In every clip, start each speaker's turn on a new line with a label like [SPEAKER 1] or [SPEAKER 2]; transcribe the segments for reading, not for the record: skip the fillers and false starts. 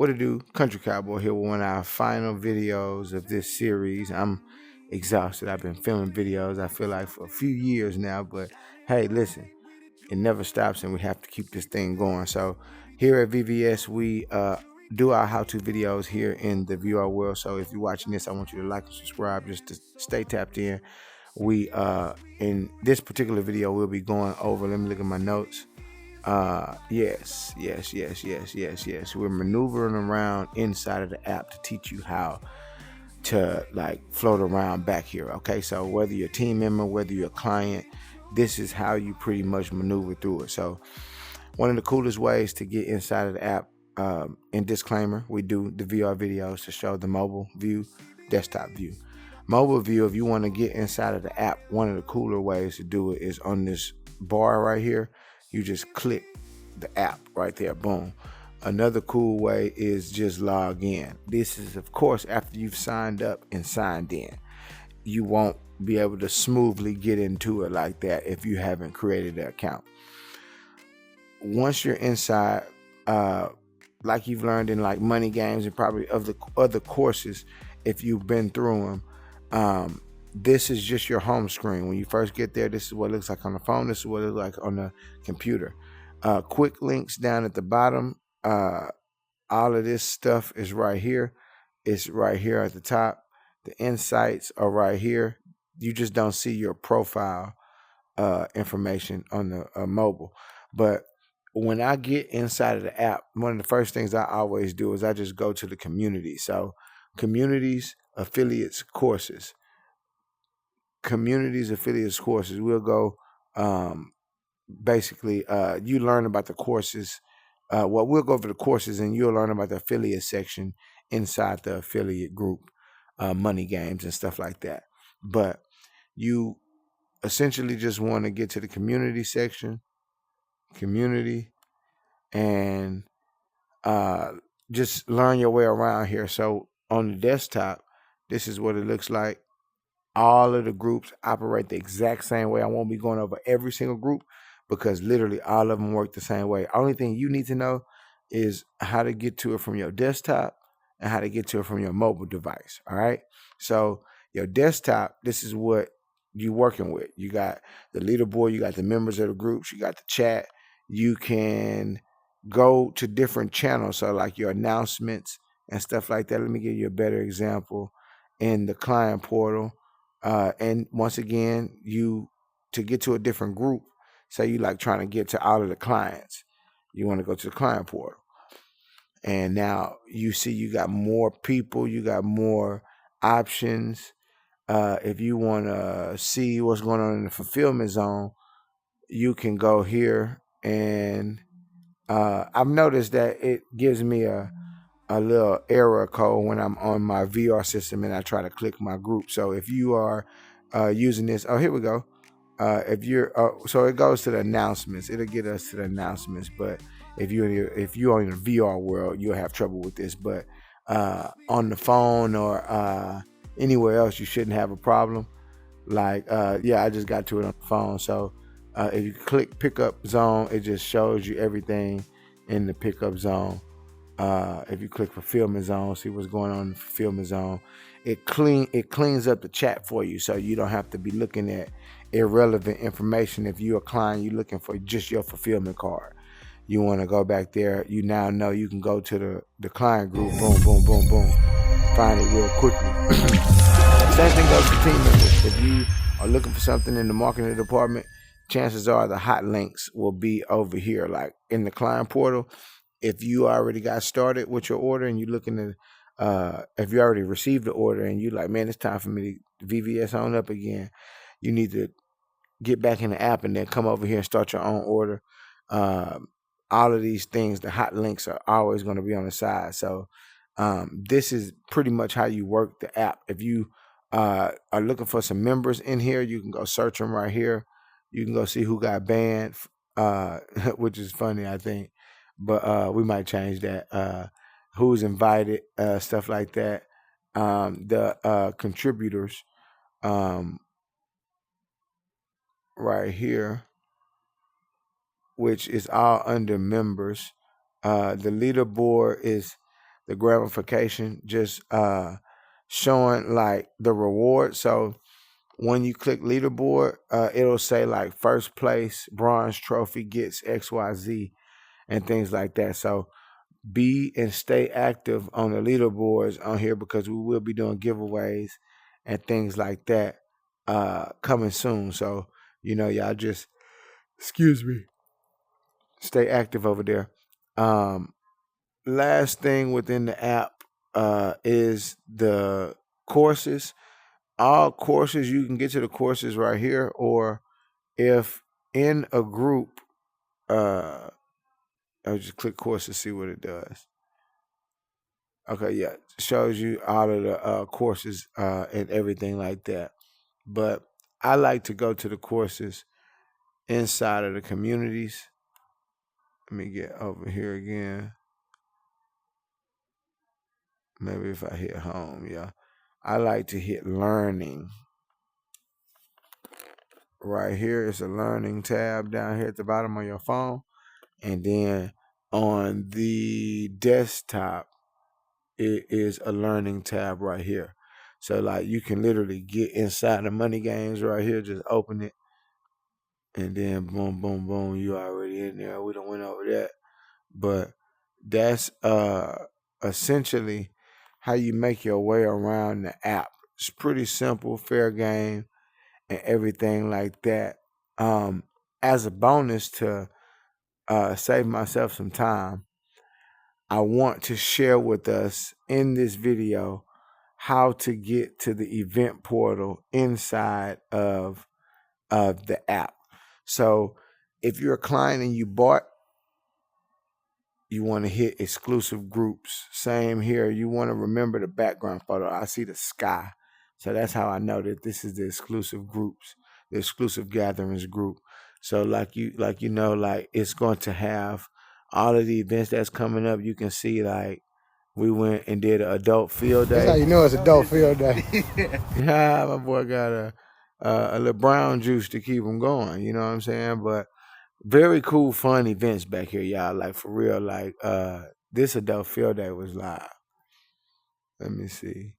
[SPEAKER 1] What to do? Country Cowboy here with one of our final videos of this series. I'm exhausted. I've been filming videos, I feel like, for a few years now, but hey, listen, it never stops and we have to keep this thing going. So here at VVS, we do our how-to videos here in the VR world. So if you're watching this, I want you to like and subscribe just to stay tapped in. We in this particular video, we'll be going over, let me look at my notes. Yes. We're maneuvering around inside of the app to teach you how to like float around back here. Okay, so whether you're a team member, whether you're a client, this is how you pretty much maneuver through it. So one of the coolest ways to get inside of the app, in disclaimer, we do the VR videos to show the mobile view, desktop view. Mobile view, if you want to get inside of the app, one of the cooler ways to do it is on this bar right here. You just click the app right there, boom. Another cool way is just log in. This is, of course, after you've signed up and signed in. You won't be able to smoothly get into it like that if you haven't created an account. Once you're inside, like you've learned in like money games and probably of the other courses, if you've been through them, this is just your home screen. When you first get there, this is what it looks like on the phone. This is what it looks like on the computer. Quick links down at the bottom. All of this stuff is right here. It's right here at the top. The insights are right here. You just don't see your profile information on the mobile. But when I get inside of the app, one of the first things I always do is I just go to the community. So communities, affiliates, courses. Communities, affiliates, courses. We'll go basically you learn about the courses. We'll go over the courses and you'll learn about the affiliate section inside the affiliate group, money games and stuff like that. But you essentially just want to get to the community section, community, and just learn your way around here. So on the desktop, this is what it looks like. All of the groups operate the exact same way. I won't be going over every single group because literally all of them work the same way. Only thing you need to know is how to get to it from your desktop and how to get to it from your mobile device. All right. So your desktop, this is what you're working with. You got the leaderboard, you got the members of the groups, you got the chat. You can go to different channels. So like your announcements and stuff like that. Let me give you a better example in the client portal. And once again, to get to a different group, say you like trying to get to all of the clients, you want to go to the client portal. And now you see you got more people, you got more options. If you want to see what's going on in the fulfillment zone, you can go here. And I've noticed that it gives me a little error code when I'm on my VR system and I try to click my group. So if you are using this, oh, here we go. If you're, so it goes to the announcements. It'll get us to the announcements. But if you're in the VR world, you'll have trouble with this. But on the phone or anywhere else, you shouldn't have a problem. Like, yeah, I just got to it on the phone. So if you click pickup zone, it just shows you everything in the pickup zone. If you click fulfillment zone, see what's going on in the fulfillment zone. It cleans up the chat for you, so you don't have to be looking at irrelevant information. If you're a client, you're looking for just your fulfillment card, you want to go back there. You now know you can go to the client group. Boom, boom, boom, boom. Find it real quickly. Same thing goes for team members. If you are looking for something in the marketing department, chances are the hot links will be over here, like in the client portal. If you already got started with your order and you're looking at, if you already received the order and you're like, man, it's time for me to VVS on up again, you need to get back in the app and then come over here and start your own order. All of these things, the hot links are always going to be on the side. So this is pretty much how you work the app. If you are looking for some members in here, you can go search them right here. You can go see who got banned, which is funny, I think. But we might change that. Who's invited, stuff like that. The contributors right here, which is all under members. The leaderboard is the gratification, just showing like the reward. So when you click leaderboard, it'll say like first place bronze trophy gets XYZ and things like that. So be and stay active on the leaderboards on here, because we will be doing giveaways and things like that coming soon. So, y'all just, excuse me, stay active over there. Last thing within the app is the courses. All courses, you can get to the courses right here, or if in a group, I'll just click course to see what it does. Okay, yeah, it shows you all of the courses and everything like that. But I like to go to the courses inside of the communities. Let me get over here again. Maybe if I hit home, yeah. I like to hit learning. Right here is a learning tab down here at the bottom of your phone. And then on the desktop, it is a learning tab right here. So like you can literally get inside the money games right here, just open it, and then boom, boom, boom, you already in there. We don't went over that. But that's essentially how you make your way around the app. It's pretty simple, fair game, and everything like that. As a bonus to save myself some time, I want to share with us in this video how to get to the event portal inside of the app. So if you're a client and you bought, you want to hit exclusive groups. Same here. You want to remember the background photo. I see the sky. So that's how I know that this is the exclusive groups, the exclusive gatherings group. So like it's going to have all of the events that's coming up. You can see like we went and did an adult field day.
[SPEAKER 2] That's how you know it's adult field day.
[SPEAKER 1] Yeah, my boy got a little brown juice to keep him going. You know what I'm saying? But very cool, fun events back here, y'all. Like for real, like this adult field day was live. Let me see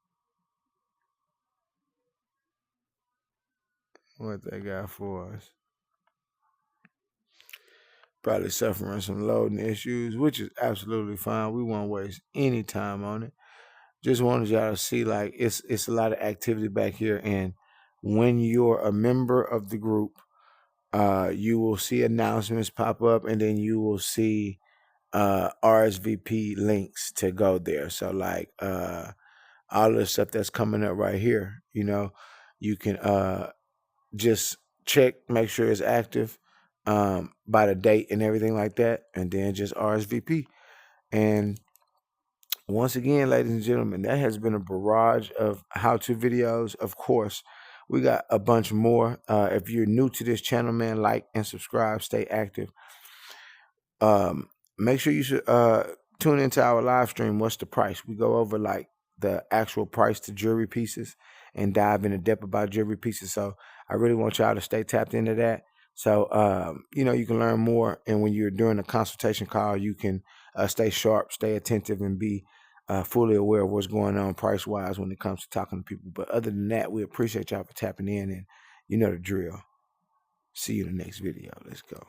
[SPEAKER 1] what they got for us. Probably suffering some loading issues, which is absolutely fine. We won't waste any time on it. Just wanted y'all to see like it's a lot of activity back here, and when you're a member of the group, you will see announcements pop up, and then you will see RSVP links to go there. So like all of the stuff that's coming up right here, you can just check, make sure it's active by the date and everything like that, and then just RSVP. And once again, ladies and gentlemen, that has been a barrage of how-to videos. Of course, we got a bunch more. If you're new to this channel, man, like and subscribe, stay active. Make sure you should tune into our live stream. What's the price? We go over like the actual price to jewelry pieces and dive into depth about jewelry pieces. So I really want y'all to stay tapped into that. So you can learn more, and when you're doing a consultation call, you can stay sharp, stay attentive, and be fully aware of what's going on price wise when it comes to talking to people. But other than that, we appreciate y'all for tapping in, and you know the drill. See you in the next video. Let's go.